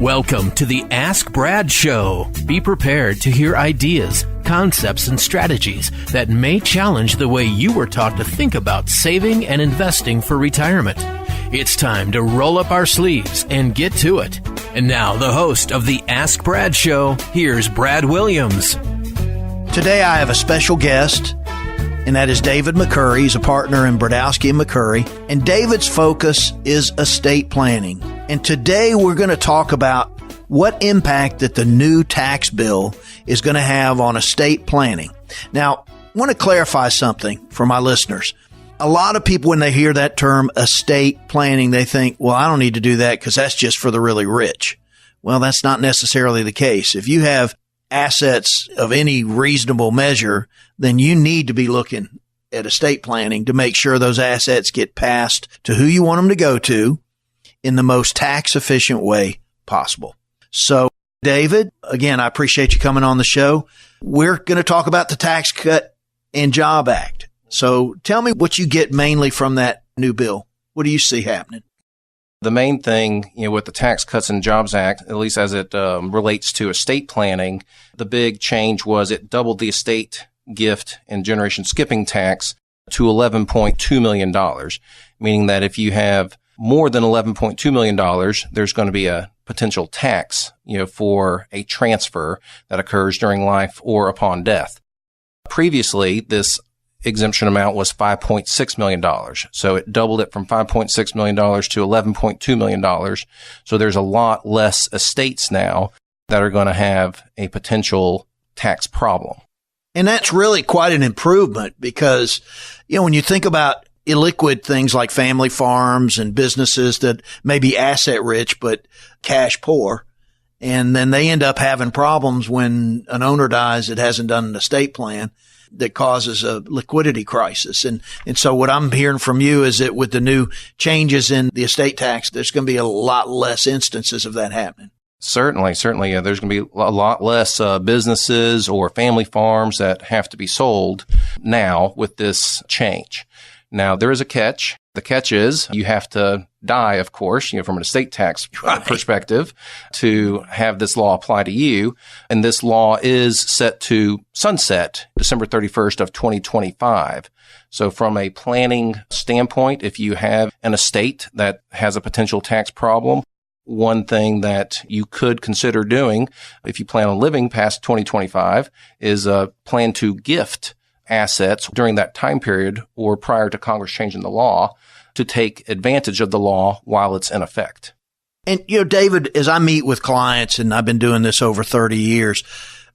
Welcome to the Ask Brad Show. Be prepared to hear ideas, concepts, and strategies that may challenge the way you were taught to think about saving and investing for retirement. It's time to roll up our sleeves and get to it. And now, the host of the Ask Brad Show, here's Brad Williams. Today I have a special guest, and that is David McCurry. He's a partner in Brodowski & McCurry, and David's focus is estate planning. And today we're going to talk about what impact that the new tax bill is going to have on estate planning. Now, I want to clarify something for my listeners. A lot of people, when they hear that term estate planning, they think, well, I don't need to do that because that's just for the really rich. Well, that's not necessarily the case. If you have assets of any reasonable measure, then you need to be looking at estate planning to make sure those assets get passed to who you want them to go to in the most tax efficient way possible. So, David, again, I appreciate you coming on the show. We're going to talk about the Tax Cut and Job Act. So tell me what you get mainly from that new bill. What do you see happening? The main thing, with the Tax Cuts and Jobs Act, at least as it relates to estate planning, the big change was it doubled the estate gift and generation skipping tax to $11.2 million, meaning that if you have more than $11.2 million, there's going to be a potential tax, for a transfer that occurs during life or upon death. Previously, this exemption amount was $5.6 million. So it doubled it from $5.6 million to $11.2 million. So there's a lot less estates now that are going to have a potential tax problem. And that's really quite an improvement because, when you think about illiquid things like family farms and businesses that may be asset rich but cash poor, and then they end up having problems when an owner dies that hasn't done an estate plan that causes a liquidity crisis. And so what I'm hearing from you is that with the new changes in the estate tax, there's going to be a lot less instances of that happening. Certainly. Yeah, there's going to be a lot less businesses or family farms that have to be sold now with this change. Now, there is a catch. The catch is you have to die, of course, from an estate tax perspective to have this law apply to you. And this law is set to sunset December 31st of 2025. So from a planning standpoint, if you have an estate that has a potential tax problem, one thing that you could consider doing if you plan on living past 2025 is plan to gift assets during that time period or prior to Congress changing the law to take advantage of the law while it's in effect. And, David, as I meet with clients, and I've been doing this over 30 years,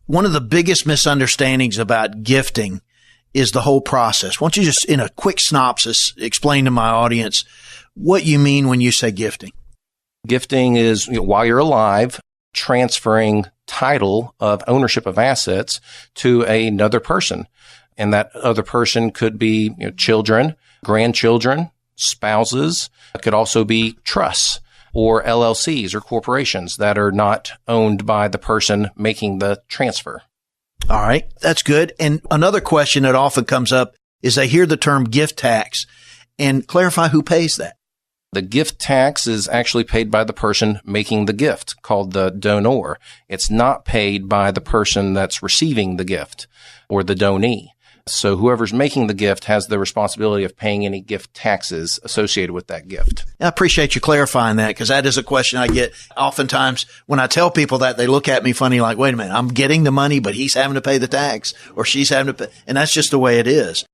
one of the biggest misunderstandings about gifting is the whole process. Why don't you just, in a quick synopsis, explain to my audience what you mean when you say gifting? Gifting is, while you're alive, transferring title of ownership of assets to another person. And that other person could be children, grandchildren, spouses. It could also be trusts or LLCs or corporations that are not owned by the person making the transfer. All right. That's good. And another question that often comes up is I hear the term gift tax, and clarify who pays that. The gift tax is actually paid by the person making the gift, called the donor. It's not paid by the person that's receiving the gift or the donee. So whoever's making the gift has the responsibility of paying any gift taxes associated with that gift. I appreciate you clarifying that because that is a question I get oftentimes when I tell people that. They look at me funny like, wait a minute, I'm getting the money, but he's having to pay the tax or she's having to pay. And that's just the way it is.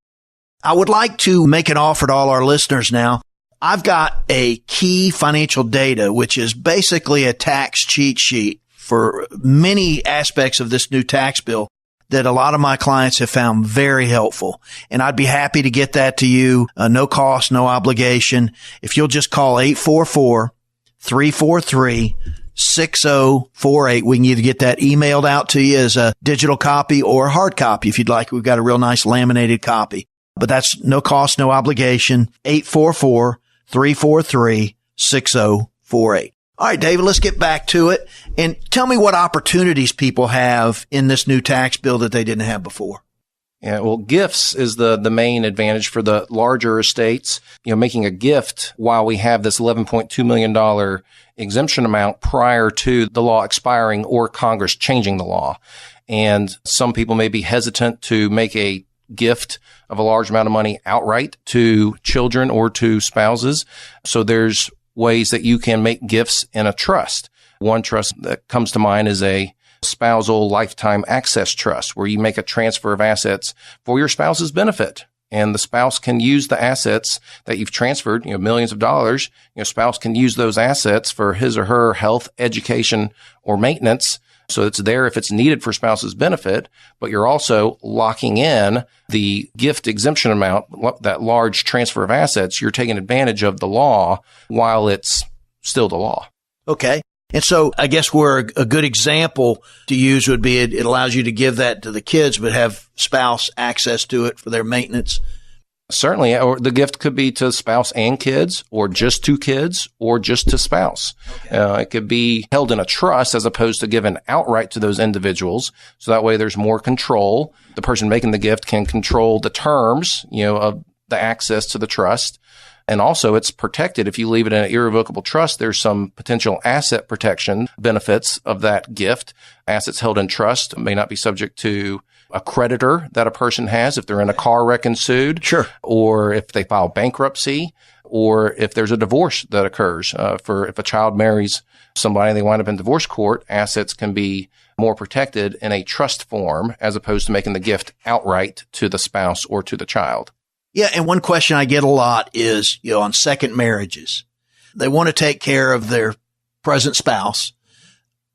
I would like to make an offer to all our listeners now. I've got a key financial data, which is basically a tax cheat sheet for many aspects of this new tax bill that a lot of my clients have found very helpful. And I'd be happy to get that to you. No cost, no obligation. If you'll just call 844-343-6048, we can either get that emailed out to you as a digital copy or a hard copy. If you'd like, we've got a real nice laminated copy. But that's no cost, no obligation. 844-343-6048. All right, David, let's get back to it and tell me what opportunities people have in this new tax bill that they didn't have before. Yeah, well, gifts is the main advantage for the larger estates. Making a gift while we have this $11.2 million exemption amount prior to the law expiring or Congress changing the law. And some people may be hesitant to make a gift of a large amount of money outright to children or to spouses. So there's ways that you can make gifts in a trust. One trust that comes to mind is a spousal lifetime access trust, where you make a transfer of assets for your spouse's benefit. And the spouse can use the assets that you've transferred, millions of dollars. Spouse can use those assets for his or her health, education, or maintenance. So it's there if it's needed for spouse's benefit, but you're also locking in the gift exemption amount, that large transfer of assets. You're taking advantage of the law while it's still the law. Okay. And so I guess where a good example to use would be it allows you to give that to the kids, but have spouse access to it for their maintenance. Certainly. Or the gift could be to spouse and kids, or just to kids, or just to spouse. Okay. It could be held in a trust as opposed to given outright to those individuals. So that way there's more control. The person making the gift can control the terms, of the access to the trust. And also it's protected. If you leave it in an irrevocable trust, there's some potential asset protection benefits of that gift. Assets held in trust may not be subject to a creditor that a person has if they're in a car wreck and sued. Sure. Or if they file bankruptcy, or if there's a divorce that occurs. For if a child marries somebody and they wind up in divorce court, assets can be more protected in a trust form as opposed to making the gift outright to the spouse or to the child. Yeah. And one question I get a lot is, on second marriages, they want to take care of their present spouse,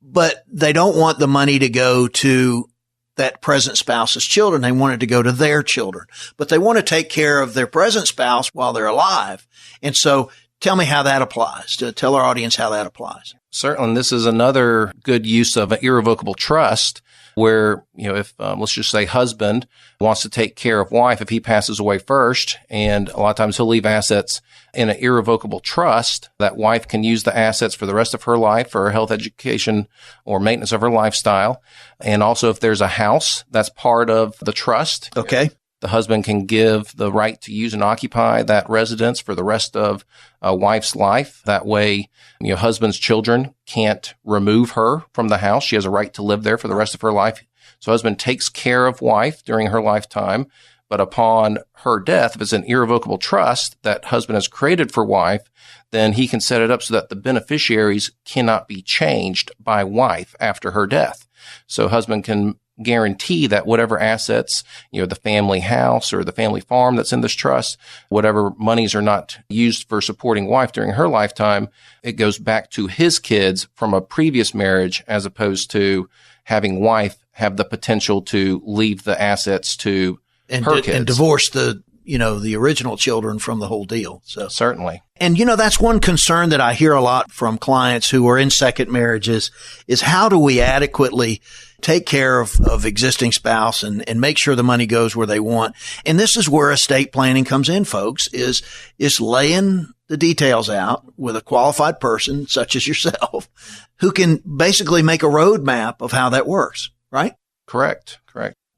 but they don't want the money to go to that present spouse's children. They want it to go to their children, but they want to take care of their present spouse while they're alive. And so tell me how that applies. Tell our audience how that applies. Certainly. This is another good use of an irrevocable trust where, if let's just say husband wants to take care of wife if he passes away first, and a lot of times he'll leave assets in an irrevocable trust, that wife can use the assets for the rest of her life for her health, education, or maintenance of her lifestyle. And also if there's a house that's part of the trust. Okay. The husband can give the right to use and occupy that residence for the rest of a wife's life. That way, husband's children can't remove her from the house. She has a right to live there for the rest of her life. So husband takes care of wife during her lifetime. But upon her death, if it's an irrevocable trust that husband has created for wife, then he can set it up so that the beneficiaries cannot be changed by wife after her death. So husband can guarantee that whatever assets, the family house or the family farm that's in this trust, whatever monies are not used for supporting wife during her lifetime, it goes back to his kids from a previous marriage, as opposed to having wife have the potential to leave the assets to her kids. And divorce the original children from the whole deal. So certainly. And, that's one concern that I hear a lot from clients who are in second marriages is how do we adequately take care of existing spouse and make sure the money goes where they want. And this is where estate planning comes in, folks, is laying the details out with a qualified person such as yourself who can basically make a roadmap of how that works, right? Correct.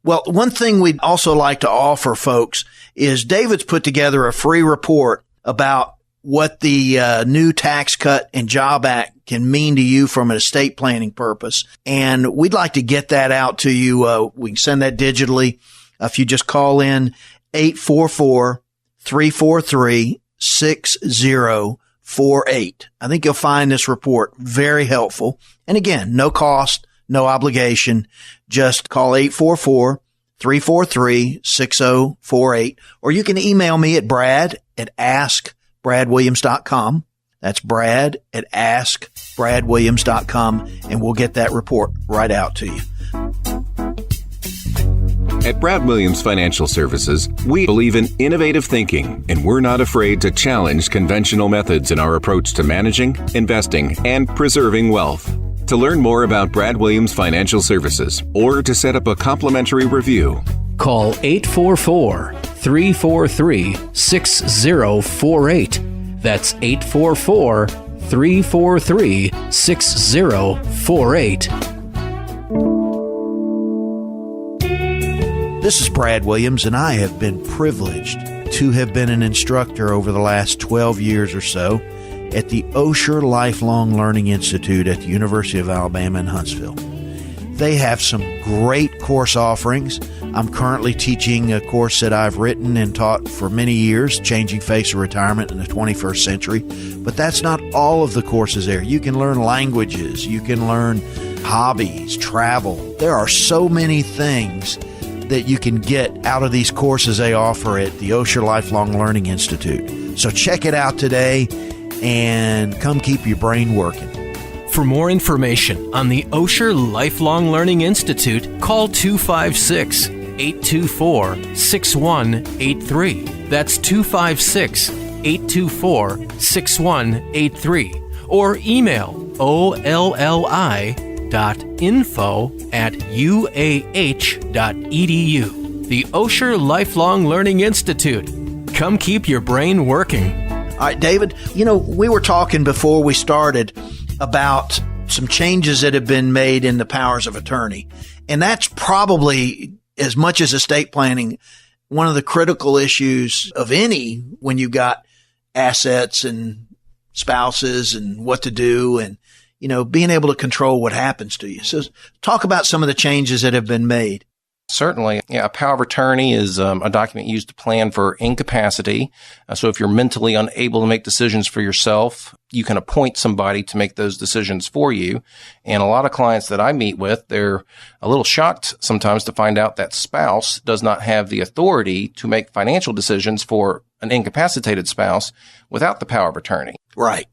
Well, one thing we'd also like to offer folks is David's put together a free report about what the new Tax Cut and Job Act can mean to you from an estate planning purpose. And we'd like to get that out to you. We can send that digitally. If you just call in 844-343-6048. I think you'll find this report very helpful. And again, no cost, no obligation. Just call 844-343-6048, or you can email me at brad@askbradwilliams.com. That's brad@askbradwilliams.com, and we'll get that report right out to you. At Brad Williams Financial Services, we believe in innovative thinking, and we're not afraid to challenge conventional methods in our approach to managing, investing, and preserving wealth. To learn more about Brad Williams Financial Services or to set up a complimentary review, call 844-343-6048. That's 844-343-6048. This is Brad Williams, and I have been privileged to have been an instructor over the last 12 years or so at the Osher Lifelong Learning Institute at the University of Alabama in Huntsville. They have some great course offerings. I'm currently teaching a course that I've written and taught for many years, Changing Face of Retirement in the 21st Century. But that's not all of the courses there. You can learn languages. You can learn hobbies, travel. There are so many things that you can get out of these courses they offer at the Osher Lifelong Learning Institute. So check it out today and come keep your brain working. For more information on the Osher Lifelong Learning Institute, call 256-824-6183. That's 256-824-6183. Or email olli.info@uah.edu. The Osher Lifelong Learning Institute. Come keep your brain working. All right, David, we were talking before we started about some changes that have been made in the powers of attorney. And that's probably, as much as estate planning, one of the critical issues of any when you've got assets and spouses and what to do and, being able to control what happens to you. So talk about some of the changes that have been made. Certainly. Yeah, a power of attorney is a document used to plan for incapacity. So if you're mentally unable to make decisions for yourself, you can appoint somebody to make those decisions for you. And a lot of clients that I meet with, they're a little shocked sometimes to find out that spouse does not have the authority to make financial decisions for an incapacitated spouse without the power of attorney. Right.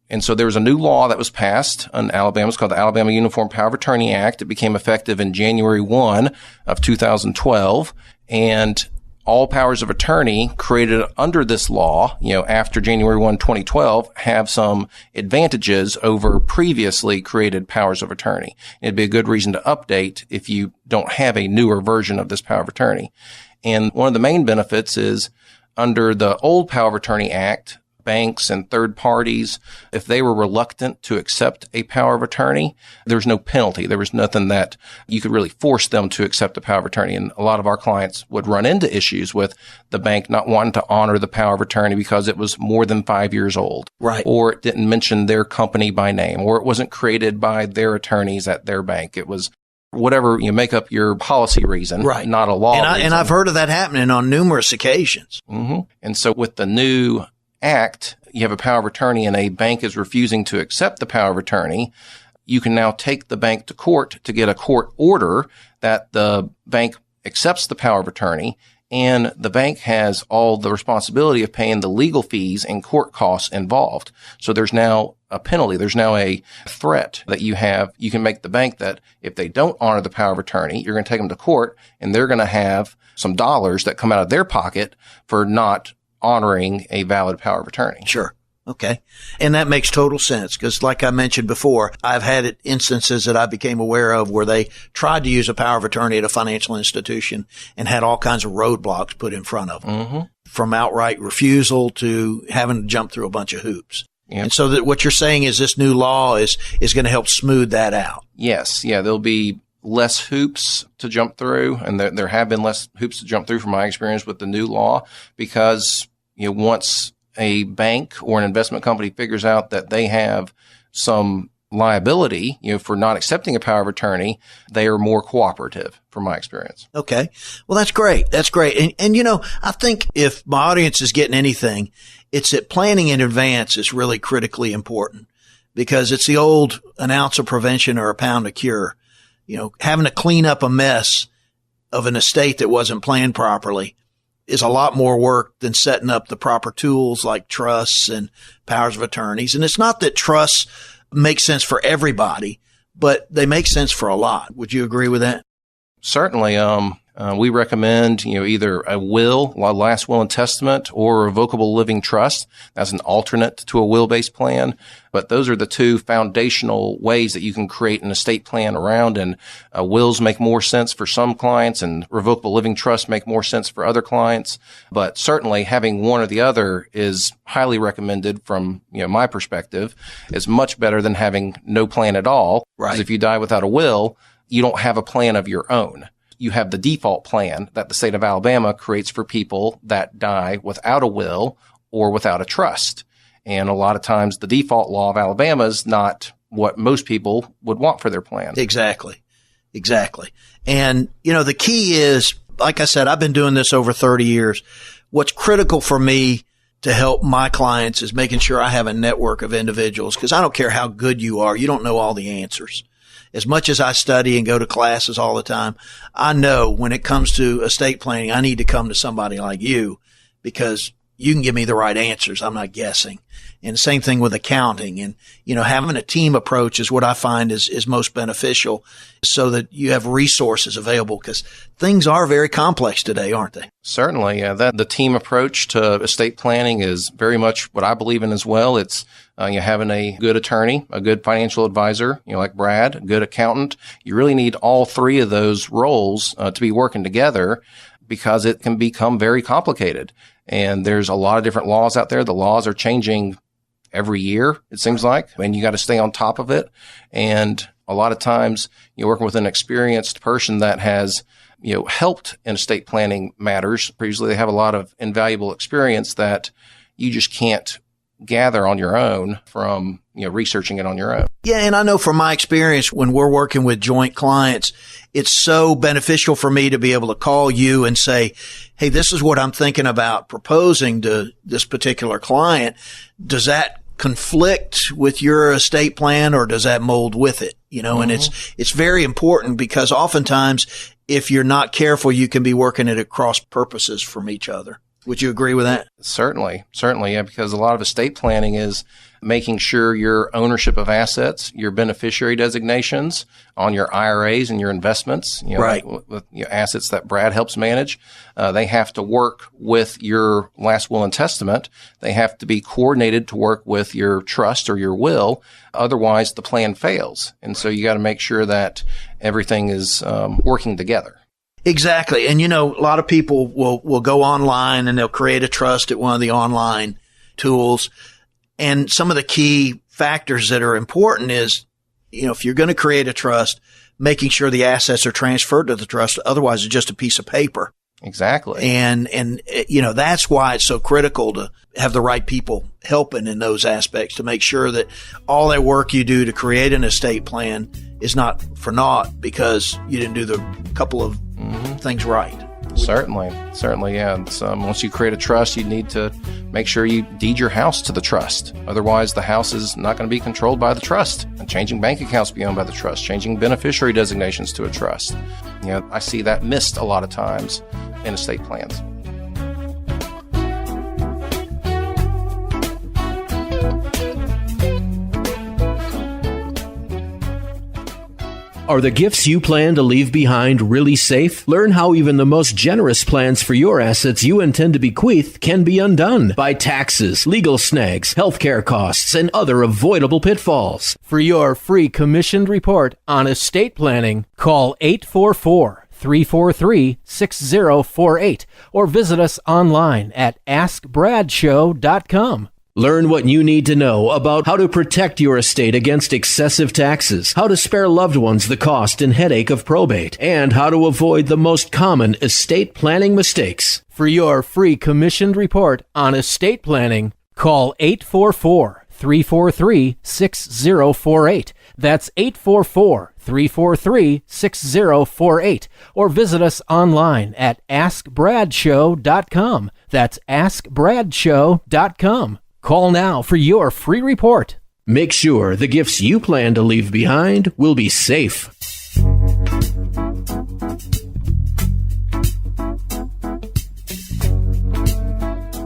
And so there was a new law that was passed in Alabama. It's called the Alabama Uniform Power of Attorney Act. It became effective in January 1 of 2012. And all powers of attorney created under this law, after January 1, 2012, have some advantages over previously created powers of attorney. It'd be a good reason to update if you don't have a newer version of this power of attorney. And one of the main benefits is under the old Power of Attorney Act, banks and third parties, if they were reluctant to accept a power of attorney, there's no penalty. There was nothing that you could really force them to accept a power of attorney. And a lot of our clients would run into issues with the bank not wanting to honor the power of attorney because it was more than 5 years old. Right. Or it didn't mention their company by name, or it wasn't created by their attorneys at their bank. It was whatever, make up your policy reason, right, not a law reason. And I've heard of that happening on numerous occasions. Mm-hmm. And so with the new act, you have a power of attorney and a bank is refusing to accept the power of attorney, you can now take the bank to court to get a court order that the bank accepts the power of attorney, and the bank has all the responsibility of paying the legal fees and court costs involved. So there's now a penalty. There's now a threat that you have. You can make the bank that if they don't honor the power of attorney, you're going to take them to court and they're going to have some dollars that come out of their pocket for not honoring a valid power of attorney. Sure. Okay. And that makes total sense because like I mentioned before, I've had instances that I became aware of where they tried to use a power of attorney at a financial institution and had all kinds of roadblocks put in front of them, mm-hmm. from outright refusal to having to jump through a bunch of hoops. Yep. And so that what you're saying is this new law is going to help smooth that out. Yes. Yeah. There'll be less hoops to jump through, and there have been less hoops to jump through from my experience with the new law because, once a bank or an investment company figures out that they have some liability, for not accepting a power of attorney, they are more cooperative from my experience. Okay. Well, that's great. That's great. And I think if my audience is getting anything, it's that planning in advance is really critically important because it's the old an ounce of prevention or a pound of cure. Having to clean up a mess of an estate that wasn't planned properly is a lot more work than setting up the proper tools like trusts and powers of attorneys. And it's not that trusts make sense for everybody, but they make sense for a lot. Would you agree with that? Certainly. We recommend, either a will, a last will and testament, or a revocable living trust as an alternate to a will-based plan. But those are the two foundational ways that you can create an estate plan around. And wills make more sense for some clients, and revocable living trusts make more sense for other clients. But certainly having one or the other is highly recommended from my perspective. It's much better than having no plan at all. Right. Because if you die without a will, you don't have a plan of your own. you have the default plan that the state of Alabama creates for people that die without a will or without a trust. And a lot of times the default law of Alabama is not what most people would want for their plan. Exactly. And, the key is, like I said, I've been doing this over 30 years. What's critical for me to help my clients is making sure I have a network of individuals, because I don't care how good you are. You don't know all the answers. As much as I study and go to classes all the time, I know when it comes to estate planning, I need to come to somebody like you, because you can give me the right answers. I'm not guessing. And same thing with accounting. And, having a team approach is what I find is most beneficial, so that you have resources available, because things are very complex today, aren't they? Certainly. The team approach to estate planning is very much what I believe in as well. It's having a good attorney, a good financial advisor, like Brad, a good accountant. You really need all three of those roles to be working together, because it can become very complicated. And there's a lot of different laws out there. The laws are changing every year, it seems like, and you got to stay on top of it. And a lot of times you're working with an experienced person that has, helped in estate planning matters. Previously, they have a lot of invaluable experience that you just can't gather on your own from, researching it on your own. Yeah. And I know from my experience, when we're working with joint clients, it's so beneficial for me to be able to call you and say, hey, this is what I'm thinking about proposing to this particular client. Does that conflict with your estate plan, or does that mold with it? And it's very important, because oftentimes if you're not careful, you can be working at cross purposes from each other. Would you agree with that? Certainly. Yeah, because a lot of estate planning is making sure your ownership of assets, your beneficiary designations on your IRAs and your investments, right, with assets that Brad helps manage, they have to work with your last will and testament. They have to be coordinated to work with your trust or your will. Otherwise, the plan fails. And so you got to make sure that everything is working together. Exactly. And, a lot of people will go online and they'll create a trust at one of the online tools. And some of the key factors that are important is, if you're going to create a trust, making sure the assets are transferred to the trust. Otherwise, it's just a piece of paper. Exactly. And that's why it's so critical to have the right people helping in those aspects, to make sure that all that work you do to create an estate plan is not for naught because you didn't do the couple of things right. Certainly, yeah. Once you create a trust, you need to make sure you deed your house to the trust. Otherwise, the house is not going to be controlled by the trust. And changing bank accounts be owned by the trust. Changing beneficiary designations to a trust. I see that missed a lot of times in estate plans. Are the gifts you plan to leave behind really safe? Learn how even the most generous plans for your assets you intend to bequeath can be undone by taxes, legal snags, healthcare costs, and other avoidable pitfalls. For your free commissioned report on estate planning, call 844-343-6048 or visit us online at askbradshow.com. Learn what you need to know about how to protect your estate against excessive taxes, how to spare loved ones the cost and headache of probate, and how to avoid the most common estate planning mistakes. For your free commissioned report on estate planning, call 844-343-6048. That's 844-343-6048. Or visit us online at askbradshow.com. That's askbradshow.com. Call now for your free report. Make sure the gifts you plan to leave behind will be safe.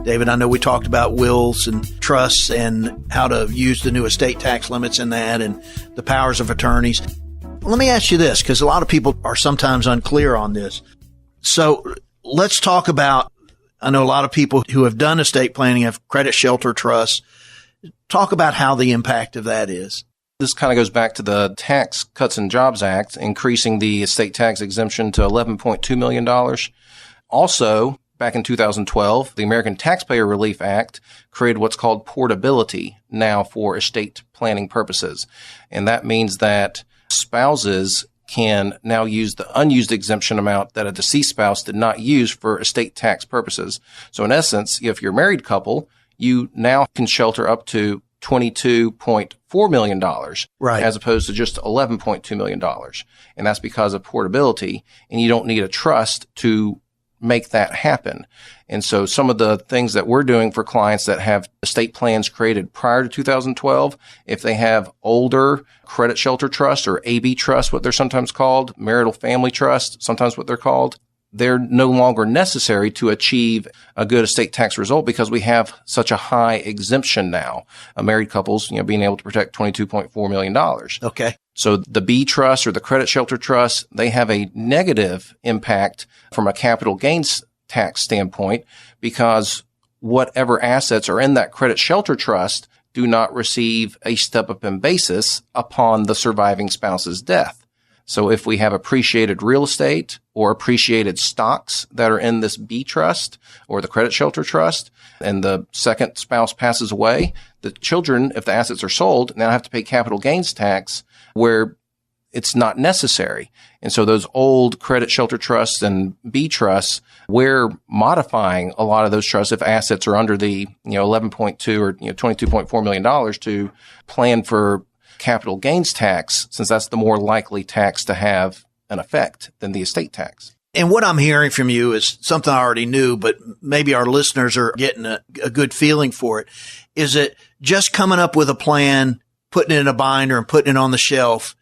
David, I know we talked about wills and trusts and how to use the new estate tax limits in that and the powers of attorneys. Let me ask you this, because a lot of people are sometimes unclear on this. So let's talk about, I know a lot of people who have done estate planning have credit shelter trusts. Talk about how the impact of that is. This kind of goes back to the Tax Cuts and Jobs Act, increasing the estate tax exemption to $11.2 million. Also, back in 2012, the American Taxpayer Relief Act created what's called portability now for estate planning purposes. And that means that spouses can now use the unused exemption amount that a deceased spouse did not use for estate tax purposes. So in essence, if you're a married couple, you now can shelter up to $22.4 million, right, as opposed to just $11.2 million. And that's because of portability, and you don't need a trust to make that happen. And so some of the things that we're doing for clients that have estate plans created prior to 2012, if they have older credit shelter trust or AB trust, what they're sometimes called, marital family trust, sometimes what they're called, they're no longer necessary to achieve a good estate tax result because we have such a high exemption now. Married couples, being able to protect $22.4 million. Okay. So the B trust or the credit shelter trust, they have a negative impact from a capital gains tax standpoint because whatever assets are in that credit shelter trust do not receive a step-up in basis upon the surviving spouse's death. So if we have appreciated real estate or appreciated stocks that are in this B trust or the credit shelter trust, and the second spouse passes away, the children, if the assets are sold, now have to pay capital gains tax where it's not necessary. And so those old credit shelter trusts and B trusts, we're modifying a lot of those trusts if assets are under the 11.2 or $22.4 million to plan for capital gains tax, since that's the more likely tax to have an effect than the estate tax. And what I'm hearing from you is something I already knew, but maybe our listeners are getting a good feeling for it. Is it just coming up with a plan, putting it in a binder and putting it on the shelf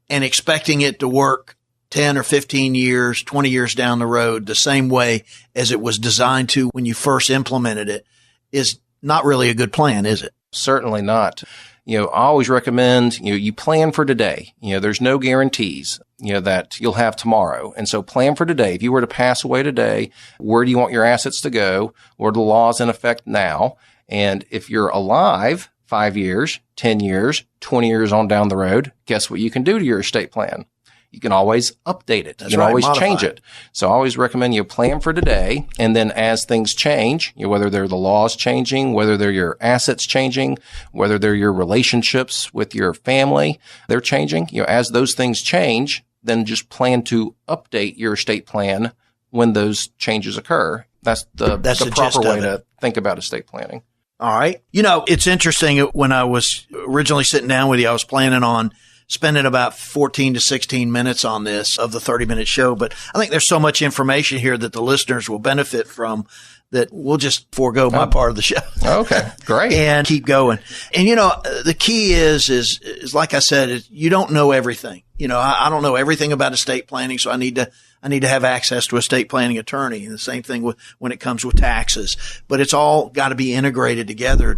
and expecting it to work 10 or 15 years, 20 years down the road, the same way as it was designed to when you first implemented it, is not really a good plan, is it? Certainly not. I always recommend, you plan for today. There's no guarantees, that you'll have tomorrow. And so plan for today. If you were to pass away today, where do you want your assets to go? What are the laws in effect now? And if you're alive 5 years, 10 years, 20 years on down the road, guess what you can do to your estate plan? You can always update it. You can always change it. So I always recommend you plan for today. And then as things change, whether they're the laws changing, whether they're your assets changing, whether they're your relationships with your family, they're changing. As those things change, then just plan to update your estate plan when those changes occur. That's the proper way to think about estate planning. All right. It's interesting. When I was originally sitting down with you, I was planning on spending about 14 to 16 minutes on this of the 30-minute show. But I think there's so much information here that the listeners will benefit from that we'll just forego my part of the show. Okay, great. And keep going. And, the key is like I said, you don't know everything. I don't know everything about estate planning, so I need to have access to a estate planning attorney. And the same thing when it comes with taxes. But it's all got to be integrated together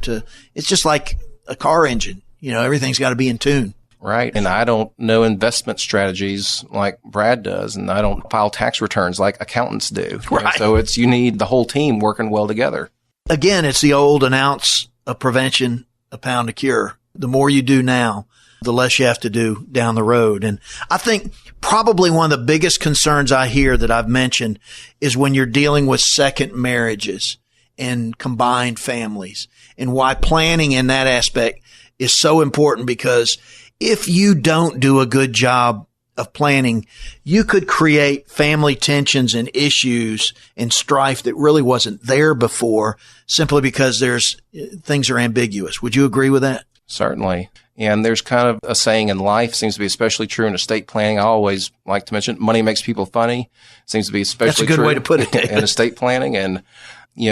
it's just like a car engine. Everything's got to be in tune. Right. And I don't know investment strategies like Brad does, and I don't file tax returns like accountants do. Right. So you need the whole team working well together. Again, it's the old an ounce of prevention, a pound of cure. The more you do now, the less you have to do down the road. And I think probably one of the biggest concerns I hear that I've mentioned is when you're dealing with second marriages and combined families, and why planning in that aspect is so important, because if you don't do a good job of planning, you could create family tensions and issues and strife that really wasn't there before, simply because things are ambiguous. Would you agree with that? Certainly. And there's kind of a saying in life, seems to be especially true in estate planning. I always like to mention, money makes people funny. Seems to be especially true. That's a good way to put it, David. In estate planning. And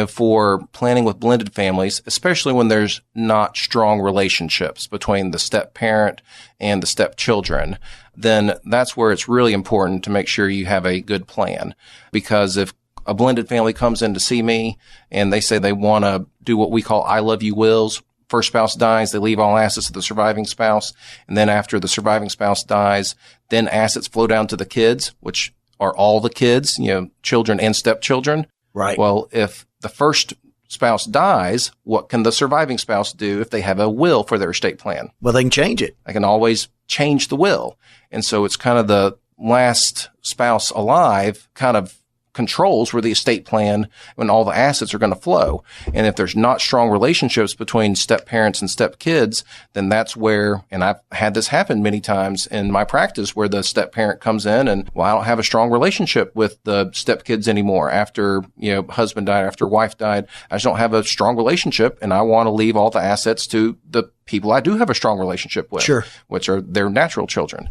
for planning with blended families, especially when there's not strong relationships between the step parent and the step children, then that's where it's really important to make sure you have a good plan. Because if a blended family comes in to see me and they say they want to do what we call I love you wills, first spouse dies, they leave all assets to the surviving spouse. And then after the surviving spouse dies, then assets flow down to the kids, which are all the kids, children and stepchildren. Right. Well, if the first spouse dies, what can the surviving spouse do if they have a will for their estate plan? Well, they can change it. They can always change the will. And so it's kind of the last spouse alive kind of controls where the estate plan and all the assets are going to flow. And if there's not strong relationships between step parents and step kids, then that's where, and I've had this happen many times in my practice, where the step parent comes in and, well, I don't have a strong relationship with the step kids anymore. After, husband died, after wife died, I just don't have a strong relationship, and I want to leave all the assets to the people I do have a strong relationship with, sure, which are their natural children.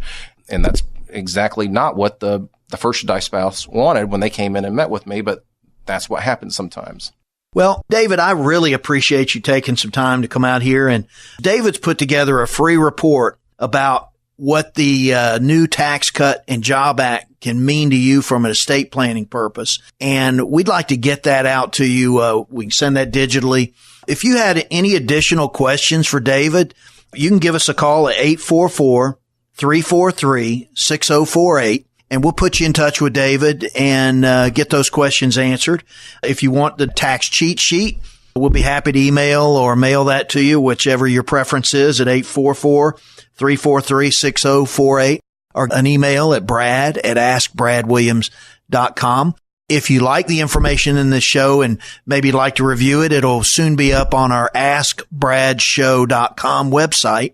And that's exactly not what the first to die spouse wanted when they came in and met with me, but that's what happens sometimes. Well, David, I really appreciate you taking some time to come out here. And David's put together a free report about what the new Tax Cut and Job Act can mean to you from an estate planning purpose. And we'd like to get that out to you. We can send that digitally. If you had any additional questions for David, you can give us a call at 844-343-6048. And we'll put you in touch with David and get those questions answered. If you want the tax cheat sheet, we'll be happy to email or mail that to you, whichever your preference is, at 844-343-6048, or an email at brad@askbradwilliams.com. If you like the information in this show and maybe like to review it, it'll soon be up on our askbradshow.com website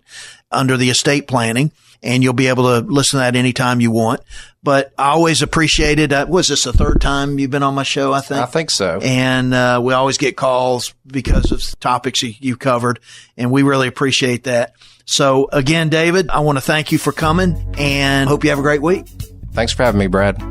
under the estate planning, and you'll be able to listen to that anytime you want. But I always appreciate it. Was this the third time you've been on my show, I think? I think so. And we always get calls because of topics you covered, and we really appreciate that. So again, David, I want to thank you for coming and hope you have a great week. Thanks for having me, Brad.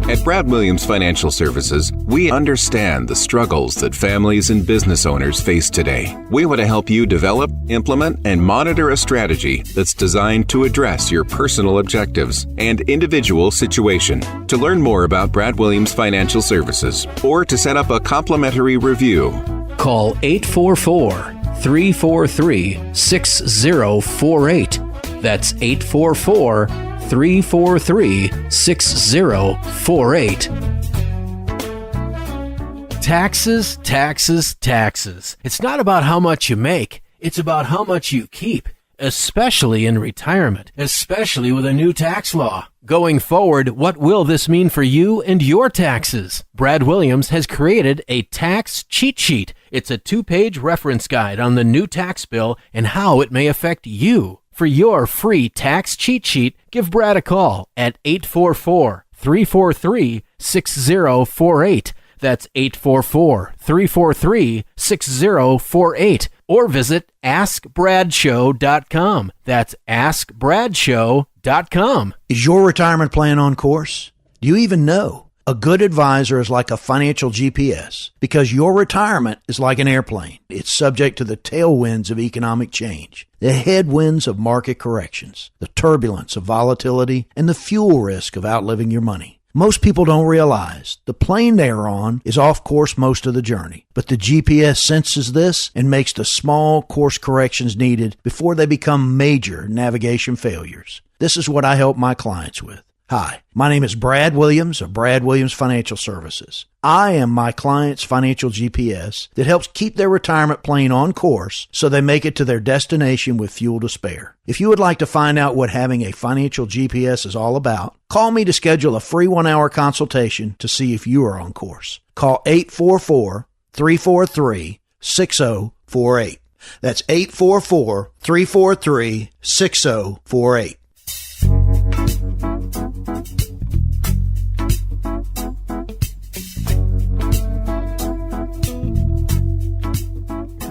At Brad Williams Financial Services, we understand the struggles that families and business owners face today. We want to help you develop, implement, and monitor a strategy that's designed to address your personal objectives and individual situation. To learn more about Brad Williams Financial Services or to set up a complimentary review, call 844-343-6048. That's 844-343-6048. Taxes, taxes, taxes. It's not about how much you make. It's about how much you keep, especially in retirement, especially with a new tax law. Going forward, what will this mean for you and your taxes? Brad Williams has created a tax cheat sheet. It's a 2-page reference guide on the new tax bill and how it may affect you. For your free tax cheat sheet, give Brad a call at 844-343-6048. That's 844-343-6048. Or visit AskBradShow.com. That's AskBradShow.com. Is your retirement plan on course? Do you even know? A good advisor is like a financial GPS because your retirement is like an airplane. It's subject to the tailwinds of economic change, the headwinds of market corrections, the turbulence of volatility, and the fuel risk of outliving your money. Most people don't realize the plane they are on is off course most of the journey, but the GPS senses this and makes the small course corrections needed before they become major navigation failures. This is what I help my clients with. Hi, my name is Brad Williams of Brad Williams Financial Services. I am my client's financial GPS that helps keep their retirement plane on course so they make it to their destination with fuel to spare. If you would like to find out what having a financial GPS is all about, call me to schedule a free 1-hour consultation to see if you are on course. Call 844-343-6048. That's 844-343-6048.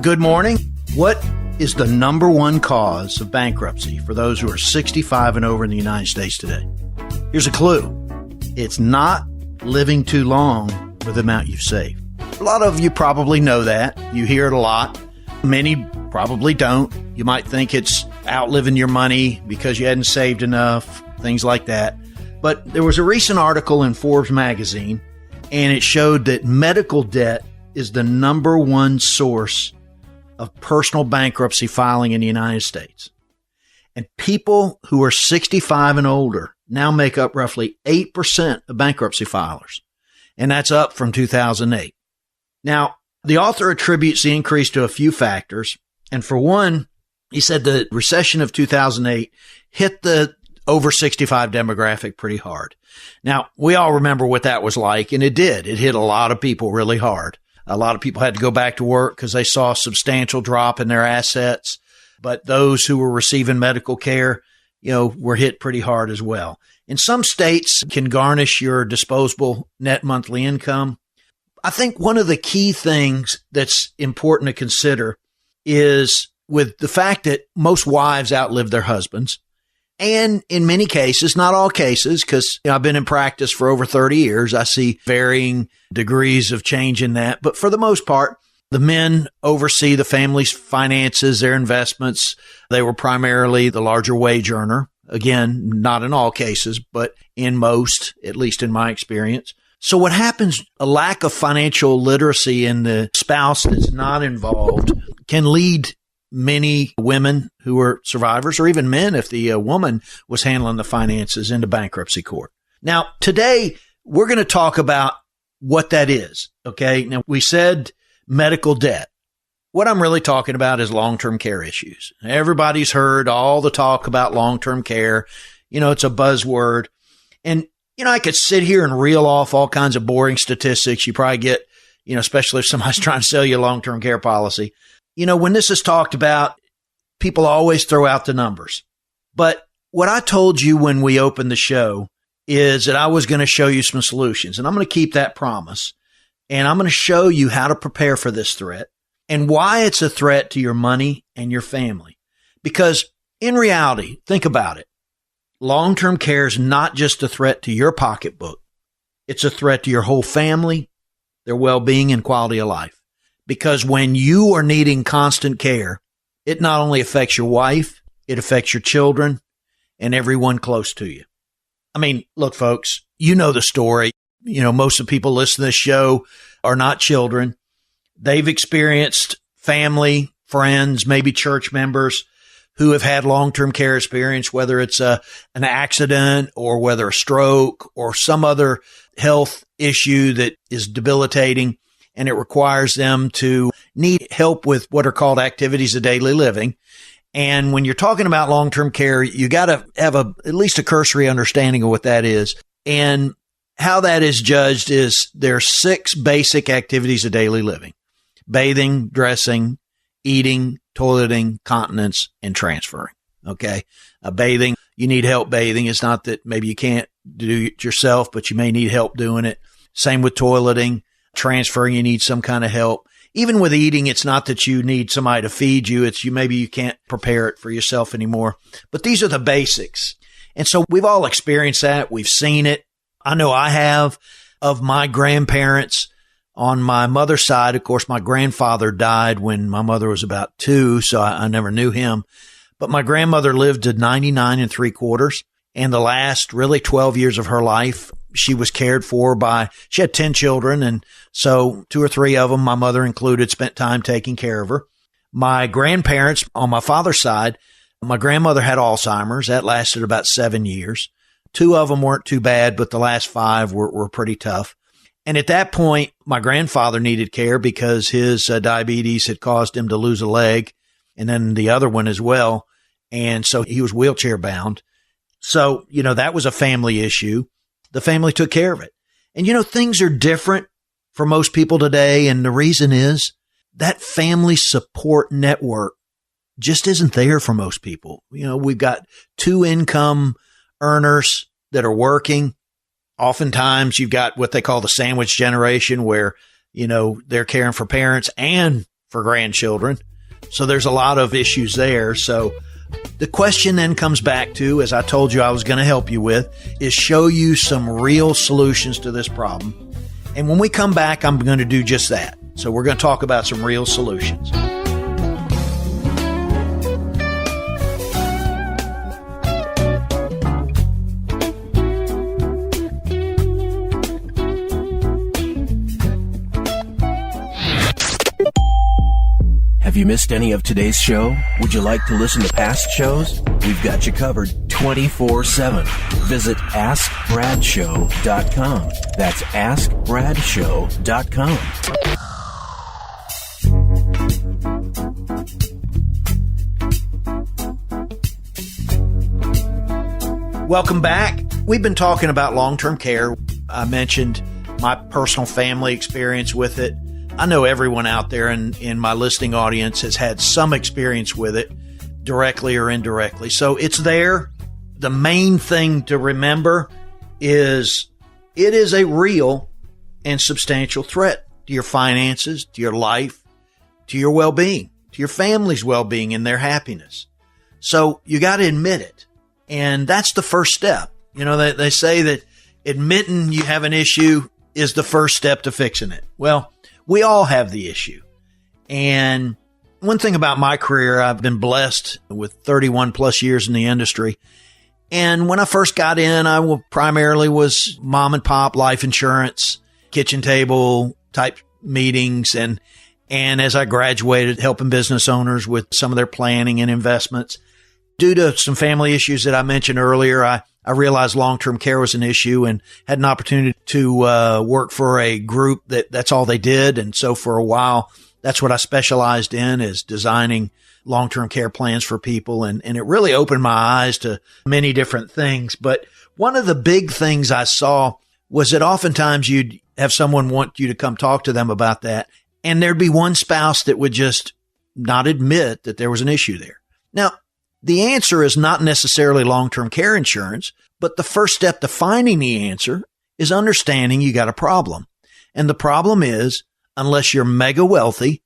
Good morning. What is the number one cause of bankruptcy for those who are 65 and over in the United States today? Here's a clue. It's not living too long with the amount you've saved. A lot of you probably know that. You hear it a lot. Many probably don't. You might think it's outliving your money because you hadn't saved enough, things like that. But there was a recent article in Forbes magazine, and it showed that medical debt is the number one source of personal bankruptcy filing in the United States. And people who are 65 and older now make up roughly 8% of bankruptcy filers. And that's up from 2008. Now, the author attributes the increase to a few factors. And for one, he said the recession of 2008 hit the over 65 demographic pretty hard. Now, we all remember what that was like, and it did. It hit a lot of people really hard. A lot of people had to go back to work because they saw a substantial drop in their assets. But those who were receiving medical care, were hit pretty hard as well. In some states can garnish your disposable net monthly income. I think one of the key things that's important to consider is with the fact that most wives outlive their husbands. And in many cases, not all cases, because I've been in practice for over 30 years, I see varying degrees of change in that. But for the most part, the men oversee the family's finances, their investments. They were primarily the larger wage earner. Again, not in all cases, but in most, at least in my experience. So what happens, a lack of financial literacy in the spouse that's not involved can lead many women who are survivors, or even men if the woman was handling the finances, into bankruptcy court. Now, today, we're going to talk about what that is, okay? Now, we said medical debt. What I'm really talking about is long-term care issues. Everybody's heard all the talk about long-term care. It's a buzzword. And, I could sit here and reel off all kinds of boring statistics. You probably get, especially if somebody's trying to sell you a long-term care policy. When this is talked about, people always throw out the numbers. But what I told you when we opened the show is that I was going to show you some solutions. And I'm going to keep that promise. And I'm going to show you how to prepare for this threat and why it's a threat to your money and your family. Because in reality, think about it. Long-term care is not just a threat to your pocketbook. It's a threat to your whole family, their well-being and quality of life. Because when you are needing constant care, it not only affects your wife, it affects your children and everyone close to you. I mean, look, folks, you know the story. Most of the people listening to this show are not children. They've experienced family, friends, maybe church members who have had long-term care experience, whether it's an accident or whether a stroke or some other health issue that is debilitating, and it requires them to need help with what are called activities of daily living. And when you're talking about long-term care, you got to have at least a cursory understanding of what that is. And how that is judged is there are 6 basic activities of daily living: bathing, dressing, eating, toileting, continence, and transferring. Okay. Bathing, you need help bathing. It's not that maybe you can't do it yourself, but you may need help doing it. Same with toileting. Transferring, you need some kind of help. Even with eating, it's not that you need somebody to feed you. It's maybe you can't prepare it for yourself anymore. But these are the basics. And so we've all experienced that. We've seen it. I know I have. Of my grandparents on my mother's side, of course, my grandfather died when my mother was about 2, so I never knew him. But my grandmother lived to 99 3/4. And the last really 12 years of her life, she was cared for she had 10 children. And so 2 or 3 of them, my mother included, spent time taking care of her. My grandparents on my father's side, my grandmother had Alzheimer's. That lasted about 7 years. 2 of them weren't too bad, but the last 5 were pretty tough. And at that point, my grandfather needed care because his diabetes had caused him to lose a leg, and then the other one as well. And so he was wheelchair bound. So, that was a family issue. The family took care of it. And, things are different for most people today. And the reason is that family support network just isn't there for most people. We've got 2 income earners that are working. Oftentimes you've got what they call the sandwich generation where, they're caring for parents and for grandchildren. So there's a lot of issues there. So the question then comes back to, as I told you I was going to help you with, is show you some real solutions to this problem. And when we come back, I'm going to do just that. So we're going to talk about some real solutions. Have you missed any of today's show? Would you like to listen to past shows? We've got you covered 24/7. Visit AskBradShow.com. That's AskBradShow.com. Welcome back. We've been talking about long-term care. I mentioned my personal family experience with it. I know everyone out there in my listening audience has had some experience with it, directly or indirectly. So it's there. The main thing to remember is it is a real and substantial threat to your finances, to your life, to your well-being, to your family's well-being and their happiness. So you got to admit it. And that's the first step. You know, they say that admitting you have an issue is the first step to fixing it. Well, we all have the issue. And one thing about my career, I've been blessed with 31 plus years in the industry. And when I first got in, I primarily was mom and pop life insurance, kitchen table type meetings. And as I graduated, helping business owners with some of their planning and investments. Due to some family issues that I mentioned earlier, I realized long-term care was an issue and had an opportunity to work for a group that's all they did. And so for a while, that's what I specialized in, is designing long-term care plans for people. And it really opened my eyes to many different things. But one of the big things I saw was that oftentimes you'd have someone want you to come talk to them about that. And there'd be one spouse that would just not admit that there was an issue there. Now, the answer is not necessarily long-term care insurance, but the first step to finding the answer is understanding you got a problem. And the problem is, unless you're mega wealthy,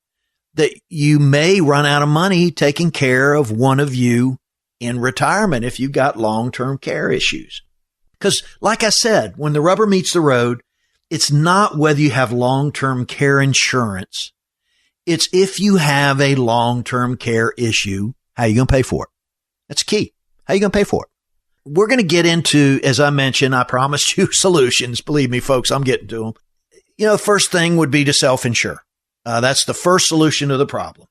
that you may run out of money taking care of one of you in retirement if you've got long-term care issues. Because like I said, when the rubber meets the road, it's not whether you have long-term care insurance. It's if you have a long-term care issue, how are you going to pay for it? That's key. How are you going to pay for it? We're going to get into, as I mentioned, I promised you solutions. Believe me, folks, I'm getting to them. You know, the first thing would be to self-insure. That's the first solution to the problem.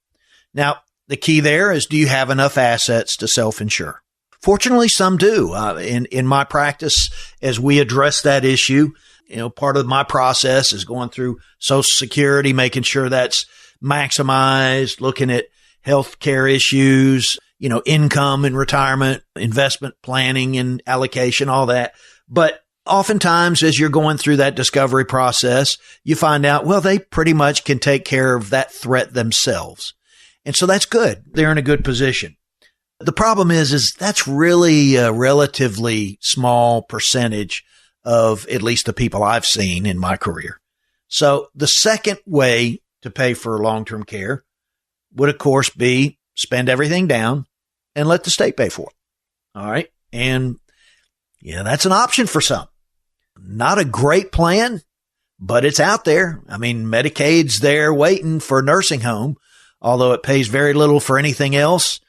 Now, the key there is, do you have enough assets to self-insure? Fortunately, some do. In my practice, as we address that issue, you know, part of my process is going through Social Security, making sure that's maximized, looking at health care issues, you know, income and retirement, investment planning and allocation, all that. But oftentimes, as you're going through that discovery process, you find out, well, they pretty much can take care of that threat themselves. And so that's good. They're in a good position. The problem is that's really a relatively small percentage of at least the people I've seen in my career. So the second way to pay for long-term care would, of course, be spend everything down and let the state pay for it. All right. And yeah, that's an option for some. Not a great plan, but it's out there. I mean, Medicaid's there waiting for a nursing home, although it pays very little for anything else.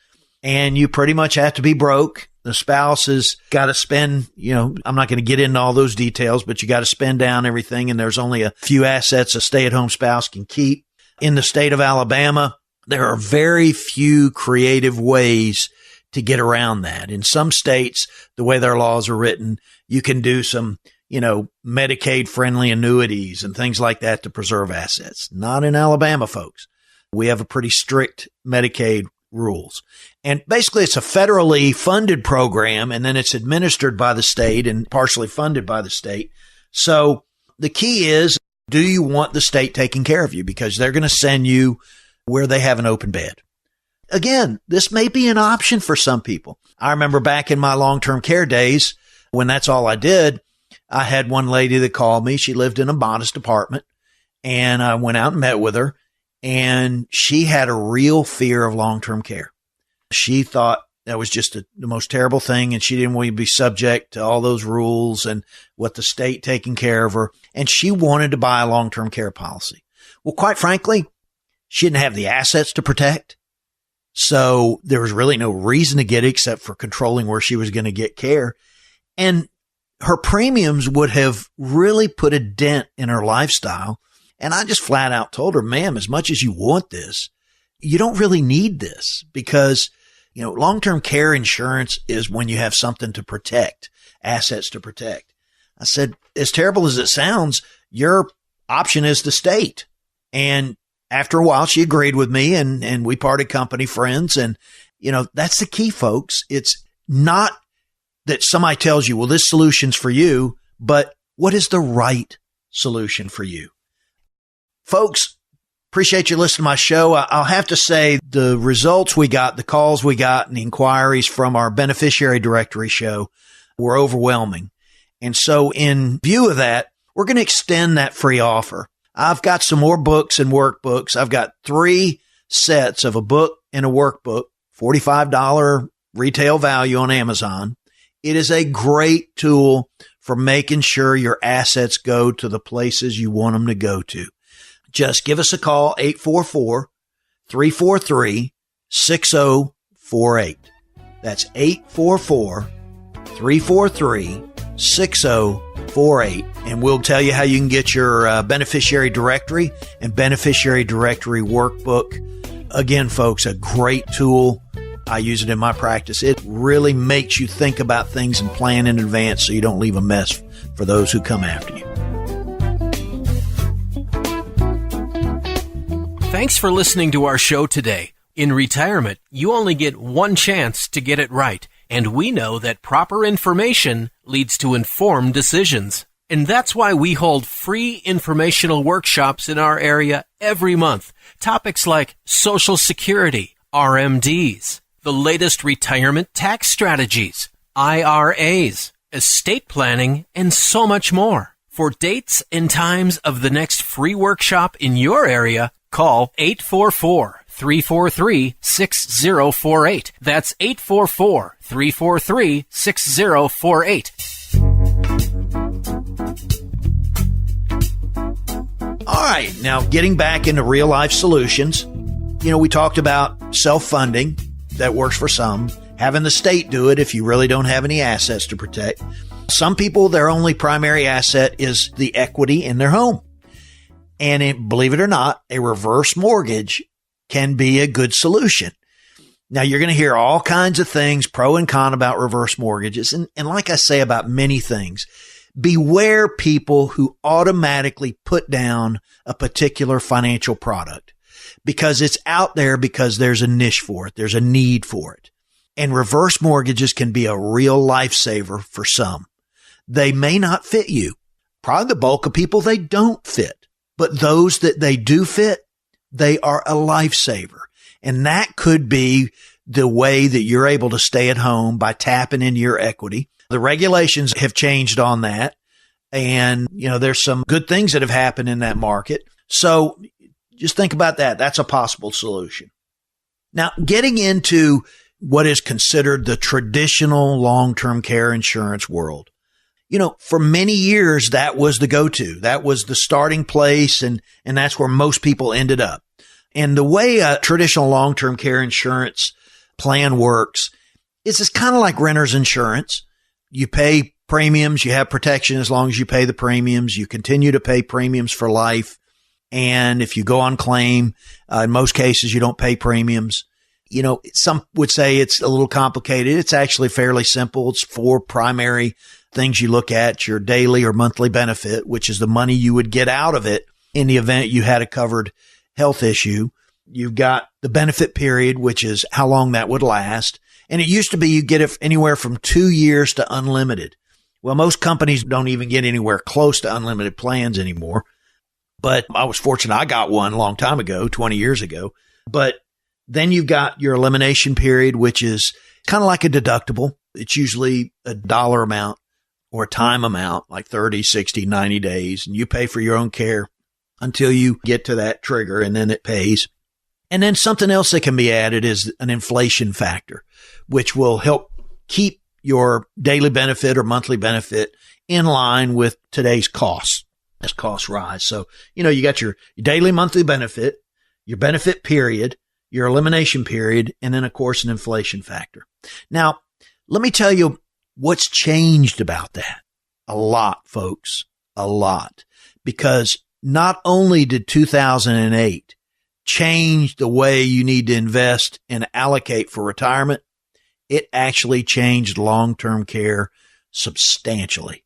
And you pretty much have to be broke. The spouse has got to spend, you know, I'm not going to get into all those details, but you got to spend down everything. And there's only a few assets a stay-at-home spouse can keep. In the state of Alabama, there are very few creative ways to get around that. In some states, the way their laws are written, you can do some, you know, Medicaid-friendly annuities and things like that to preserve assets. Not in Alabama, folks. We have a pretty strict Medicaid rules. And basically, it's a federally funded program, and then it's administered by the state and partially funded by the state. So the key is, do you want the state taking care of you? Because they're going to send you where they have an open bed. Again, this may be an option for some people. I remember back in my long-term care days, when that's all I did, I had one lady that called me. She lived in a modest apartment, and I went out and met with her, and she had a real fear of long-term care. She thought that was just the most terrible thing, and she didn't want to be subject to all those rules and what the state taking care of her, and she wanted to buy a long-term care policy. Well, quite frankly, she didn't have the assets to protect. So there was really no reason to get it except for controlling where she was going to get care. And her premiums would have really put a dent in her lifestyle. And I just flat out told her, ma'am, as much as you want this, you don't really need this because, you know, long-term care insurance is when you have something to protect, assets to protect. I said, as terrible as it sounds, your option is the state. And after a while, she agreed with me and we parted company friends. And, you know, that's the key, folks. It's not that somebody tells you, well, this solution's for you, but what is the right solution for you? Folks, appreciate you listening to my show. I'll have to say the results we got, the calls we got, and the inquiries from our beneficiary directory show were overwhelming. And so in view of that, we're going to extend that free offer. I've got some more books and workbooks. I've got 3 sets of a book and a workbook, $45 retail value on Amazon. It is a great tool for making sure your assets go to the places you want them to go to. Just give us a call, 844-343-6048. That's 844-343-6048. And we'll tell you how you can get your beneficiary directory and beneficiary directory workbook. Again, folks, a great tool. I use it in my practice. It really makes you think about things and plan in advance so you don't leave a mess for those who come after you. Thanks for listening to our show today. In retirement, you only get one chance to get it right, and we know that proper information leads to informed decisions. And that's why we hold free informational workshops in our area every month. Topics like Social Security, RMDs, the latest retirement tax strategies, IRAs, estate planning, and so much more. For dates and times of the next free workshop in your area, call 844-343-6048. That's 844-343-6048. All right, now getting back into real life solutions. We talked about self-funding. That works for some. Having the state do it if you really don't have any assets to protect. Some people, their only primary asset is the equity in their home. And believe it or not, a reverse mortgage can be a good solution. Now, you're going to hear all kinds of things, pro and con, about reverse mortgages. And like I say about many things, beware people who automatically put down a particular financial product because it's out there because there's a niche for it. There's a need for it. And reverse mortgages can be a real lifesaver for some. They may not fit you. Probably the bulk of people, they don't fit. But those that they do fit, they are a lifesaver. And that could be the way that you're able to stay at home by tapping into your equity. The regulations have changed on that. And, there's some good things that have happened in that market. So just think about that. That's a possible solution. Now, getting into what is considered the traditional long-term care insurance world. For many years, that was the go-to. That was the starting place, and that's where most people ended up. And the way a traditional long-term care insurance plan works is it's kind of like renter's insurance. You pay premiums, you have protection as long as you pay the premiums. You continue to pay premiums for life. And if you go on claim, in most cases, you don't pay premiums. Some would say it's a little complicated. It's actually fairly simple. It's 4 primary things you look at: your daily or monthly benefit, which is the money you would get out of it in the event you had a covered health issue. You've got the benefit period, which is how long that would last. And it used to be you get it anywhere from 2 years to unlimited. Well, most companies don't even get anywhere close to unlimited plans anymore. But I was fortunate. I got one a long time ago, 20 years ago. But then you've got your elimination period, which is kind of like a deductible. It's usually a dollar amount or a time amount, like 30, 60, 90 days. And you pay for your own care until you get to that trigger, and then it pays. And then something else that can be added is an inflation factor, which will help keep your daily benefit or monthly benefit in line with today's costs as costs rise. So, you got your daily monthly benefit, your benefit period, your elimination period, and then, of course, an inflation factor. Now, let me tell you what's changed about that. A lot, folks, a lot. Because not only did 2008 change the way you need to invest and allocate for retirement, it actually changed long-term care substantially.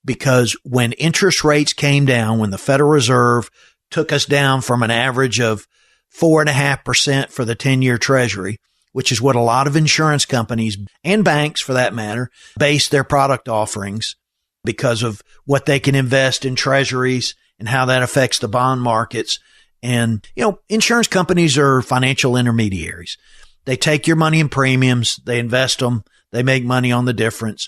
Because when interest rates came down, when the Federal Reserve took us down from an average of 4.5% for the 10-year Treasury, which is what a lot of insurance companies and banks for that matter base their product offerings because of what they can invest in treasuries and how that affects the bond markets. And, insurance companies are financial intermediaries. They take your money in premiums, they invest them, they make money on the difference.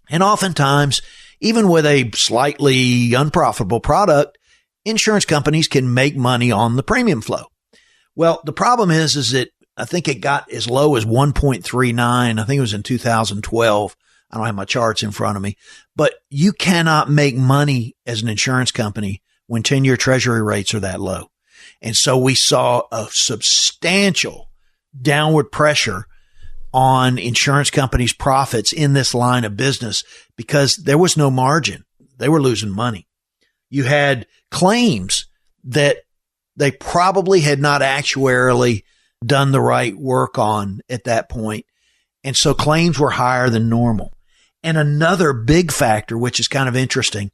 And oftentimes, even with a slightly unprofitable product, insurance companies can make money on the premium flow. Well, the problem is that I think it got as low as 1.39. I think it was in 2012. I don't have my charts in front of me, but you cannot make money as an insurance company when 10-year treasury rates are that low. And so we saw a substantial downward pressure on insurance companies' profits in this line of business because there was no margin. They were losing money. You had claims that they probably had not actuarially done the right work on at that point. And so claims were higher than normal. And another big factor, which is kind of interesting,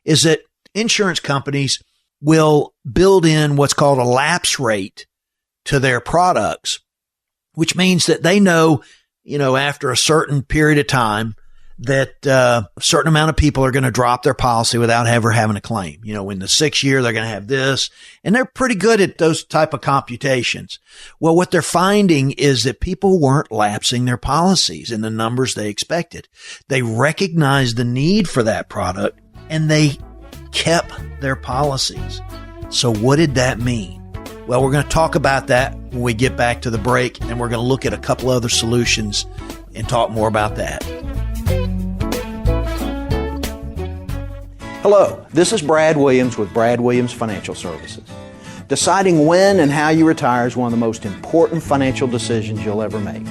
is that insurance companies will build in what's called a lapse rate to their products, which means that they know, after a certain period of time that a certain amount of people are going to drop their policy without ever having a claim. In the 6th year, they're going to have this, and they're pretty good at those type of computations. Well, what they're finding is that people weren't lapsing their policies in the numbers they expected. They recognized the need for that product and they kept their policies. So what did that mean? Well, we're going to talk about that when we get back to the break, and we're going to look at a couple other solutions and talk more about that. Hello, this is Brad Williams with Brad Williams Financial Services. Deciding when and how you retire is one of the most important financial decisions you'll ever make.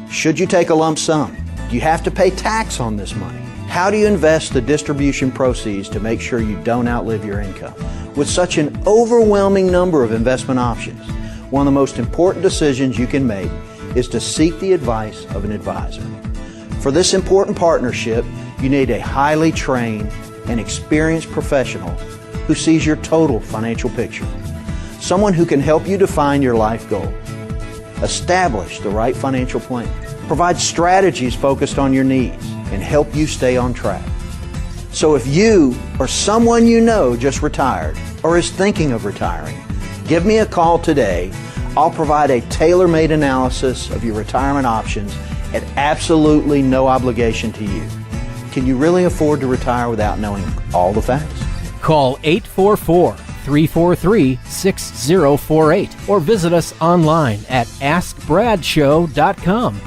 Should you take a lump sum? Do you have to pay tax on this money? How do you invest the distribution proceeds to make sure you don't outlive your income? With such an overwhelming number of investment options, one of the most important decisions you can make is to seek the advice of an advisor. For this important partnership, you need a highly trained and experienced professional who sees your total financial picture. Someone who can help you define your life goals, establish the right financial plan, provide strategies focused on your needs, and help you stay on track. So if you or someone you know just retired or is thinking of retiring, give me a call today. I'll provide a tailor-made analysis of your retirement options at absolutely no obligation to you. Can you really afford to retire without knowing all the facts? Call 844-343-6048 or visit us online at askbradshow.com.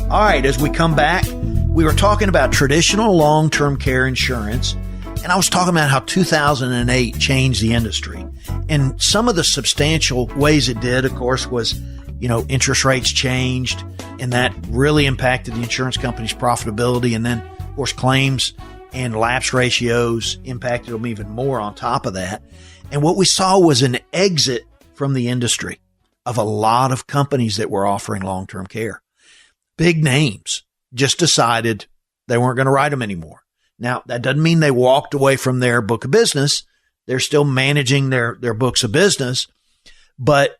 All right, as we come back, we were talking about traditional long-term care insurance, and I was talking about how 2008 changed the industry. And some of the substantial ways it did, of course, was, interest rates changed, and that really impacted the insurance company's profitability. And then, of course, claims and lapse ratios impacted them even more on top of that. And what we saw was an exit from the industry of a lot of companies that were offering long-term care. Big names just decided they weren't going to write them anymore. Now, that doesn't mean they walked away from their book of business. They're still managing their books of business, but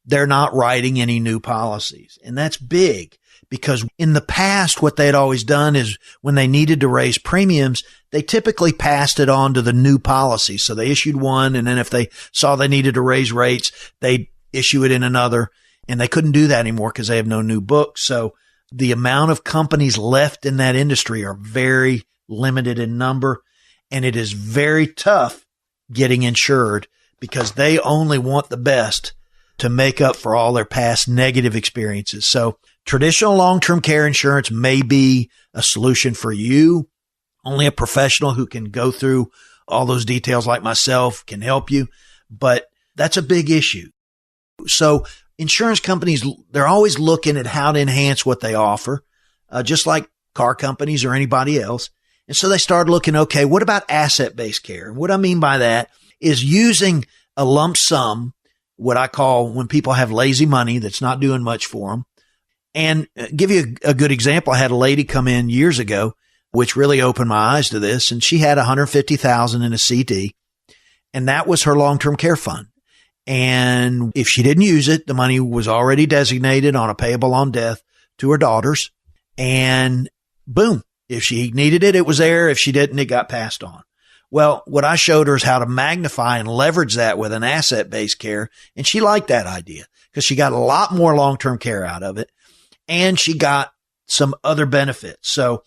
they're not writing any new policies. And that's big because in the past, what they had always done is when they needed to raise premiums, they typically passed it on to the new policy. So they issued one, and then if they saw they needed to raise rates, they'd issue it in another. And they couldn't do that anymore because they have no new books. So the amount of companies left in that industry are very limited in number, and it is very tough getting insured because they only want the best to make up for all their past negative experiences. So traditional long-term care insurance may be a solution for you. Only a professional who can go through all those details like myself can help you, but that's a big issue. So insurance companies, they're always looking at how to enhance what they offer, just like car companies or anybody else. And so they started looking, okay, what about asset-based care? And what I mean by that is using a lump sum, what I call when people have lazy money that's not doing much for them. And give you a good example. I had a lady come in years ago, which really opened my eyes to this. And she had $150,000 in a CD. and that was her long-term care fund. And if she didn't use it, the money was already designated on a payable on death to her daughters. And boom, if she needed it, it was there. If she didn't, it got passed on. Well, what I showed her is how to magnify and leverage that with an asset-based care. And she liked that idea because she got a lot more long-term care out of it. And she got some other benefits. So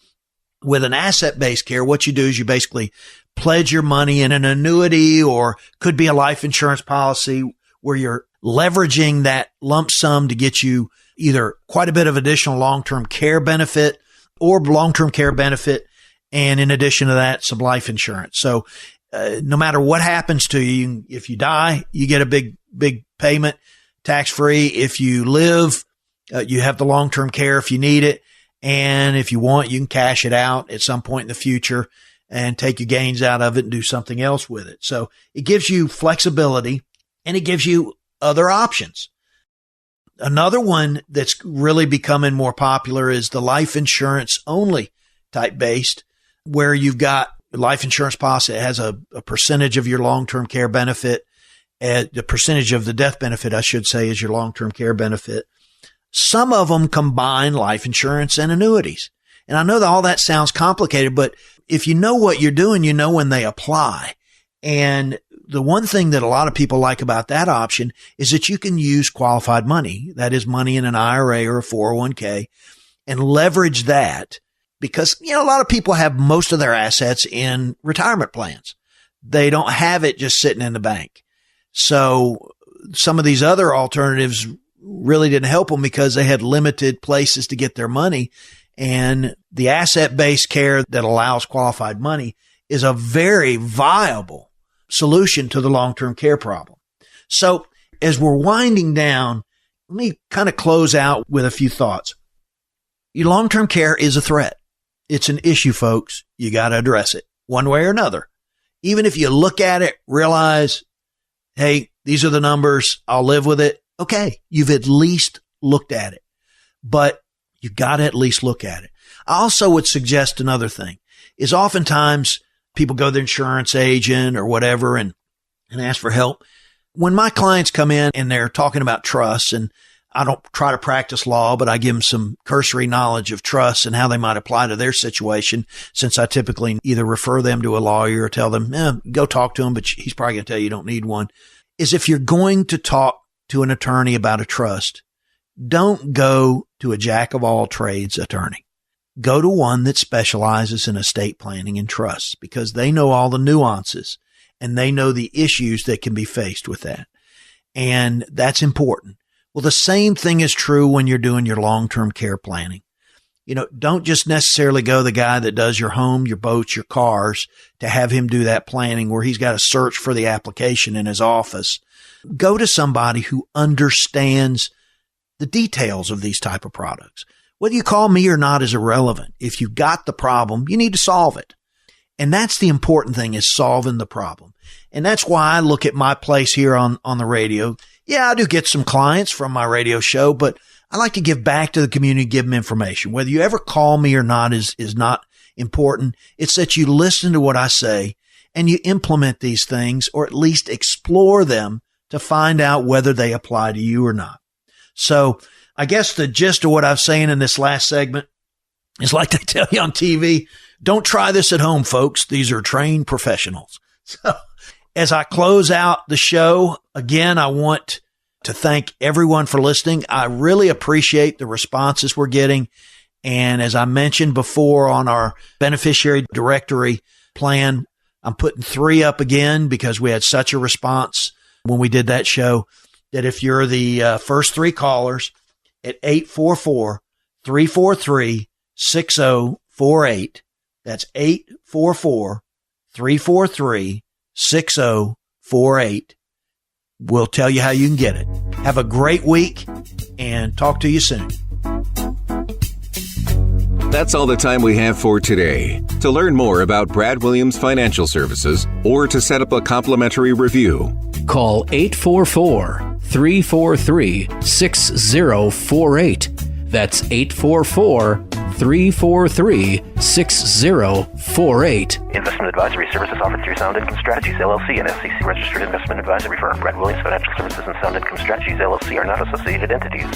with an asset-based care, what you do is you basically pledge your money in an annuity, or could be a life insurance policy where you're leveraging that lump sum to get you either quite a bit of additional long-term care benefit or long-term care benefit. And in addition to that, some life insurance. So no matter what happens to you, if you die, you get a big payment, tax-free. If you live, you have the long-term care if you need it. And if you want, you can cash it out at some point in the future and take your gains out of it and do something else with it. So it gives you flexibility and it gives you other options. Another one that's really becoming more popular is the life insurance only type based, where you've got a life insurance policy that has a percentage of your long-term care benefit. The percentage of the death benefit, I should say, is your long-term care benefit. Some of them combine life insurance and annuities. And I know that all that sounds complicated, but if you know what you're doing, you know when they apply. And the one thing that a lot of people like about that option is that you can use qualified money. That is money in an IRA or a 401k, and leverage that because, a lot of people have most of their assets in retirement plans. They don't have it just sitting in the bank. So some of these other alternatives really didn't help them because they had limited places to get their money. And the asset-based care that allows qualified money is a very viable solution to the long-term care problem. So as we're winding down, let me kind of close out with a few thoughts. Your long-term care is a threat. It's an issue, folks. You got to address it one way or another. Even if you look at it, realize, hey, these are the numbers, I'll live with it. Okay, you've at least looked at it, but you got to at least look at it. I also would suggest another thing is oftentimes people go to the insurance agent or whatever and ask for help. When my clients come in and they're talking about trusts, and I don't try to practice law, but I give them some cursory knowledge of trusts and how they might apply to their situation, since I typically either refer them to a lawyer or tell them, go talk to him, but he's probably going to tell you don't need one, is if you're going to talk to an attorney about a trust, don't go to a jack of all trades attorney. Go to one that specializes in estate planning and trusts, because they know all the nuances and they know the issues that can be faced with that. And that's important. Well, the same thing is true when you're doing your long-term care planning. Don't just necessarily go the guy that does your home, your boats, your cars to have him do that planning where he's got to search for the application in his office. Go to somebody who understands the details of these type of products. Whether you call me or not is irrelevant. If you got the problem, you need to solve it. And that's the important thing, is solving the problem. And that's why I look at my place here on the radio. Yeah, I do get some clients from my radio show, but I like to give back to the community, give them information. Whether you ever call me or not is not important. It's that you listen to what I say and you implement these things, or at least explore them to find out whether they apply to you or not. So I guess the gist of what I'm saying in this last segment is, like they tell you on TV, don't try this at home, folks. These are trained professionals. So as I close out the show, again, I want to thank everyone for listening. I really appreciate the responses we're getting. And as I mentioned before on our beneficiary directory plan, I'm putting 3 up again because we had such a response when we did that show, that if you're the first 3 callers at 844-343-6048, that's 844-343-6048. We'll tell you how you can get it. Have a great week and talk to you soon. That's all the time we have for today. To learn more about Brad Williams Financial Services, or to set up a complimentary review, call 844-343-6048. That's 844 888-343-6048. Investment advisory services offered through Sound Income Strategies, LLC, an SEC-registered investment advisory firm. Brad Williams Financial Services and Sound Income Strategies, LLC are not associated entities.